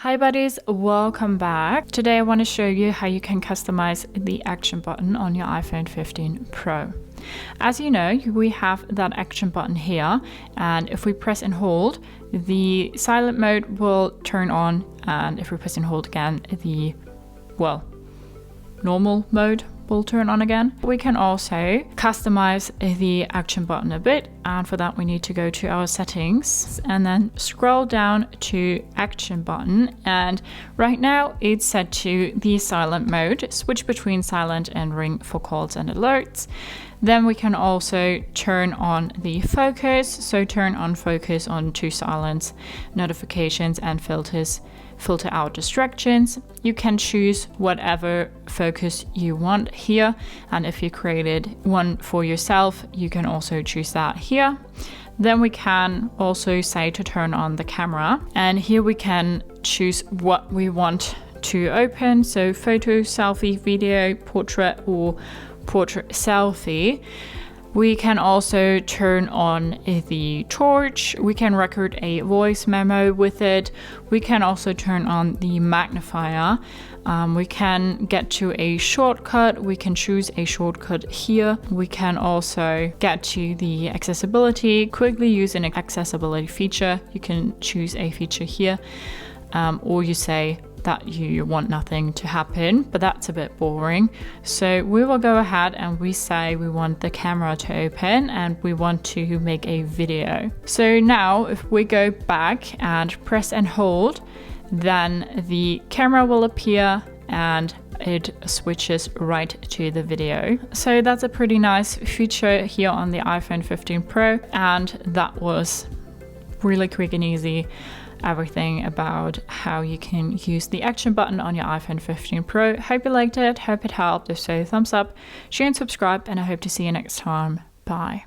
Hi buddies, welcome back. Today I want to show you how you can customize the action button on your iPhone 15 Pro. As you know, we have that action button here, and if we press and hold, the silent mode will turn on, and if we press and hold again, the, normal mode will turn on again. We can also customize the action button a bit, and for that we need to go to our settings and then scroll down to action button, and right now it's set to the silent mode. Switch between silent and ring for calls and alerts. Then we can also turn on the focus, so turn on focus on to silence, notifications and filters, filter out distractions. You can choose whatever focus you want here, and if you created one for yourself, you can also choose that here. Then we can also say to turn on the camera, and here we can choose what we want to open, so photo, selfie, video, portrait, or portrait selfie. We can also turn on the torch. We can record a voice memo with it. We can also turn on the magnifier. We can get to a shortcut. We can choose a shortcut here. We can also get to the accessibility, quickly use an accessibility feature. You can choose a feature here, or you say that you want nothing to happen, but that's a bit boring. So we will go ahead and we say we want the camera to open and we want to make a video. So now if we go back and press and hold, then the camera will appear and it switches right to the video. So that's a pretty nice feature here on the iPhone 15 Pro, and that was really quick and easy. Everything about how you can use the action button on your iPhone 15 Pro. Hope you liked it, hope it helped. If so, thumbs up, share and subscribe, and I hope to see you next time. Bye.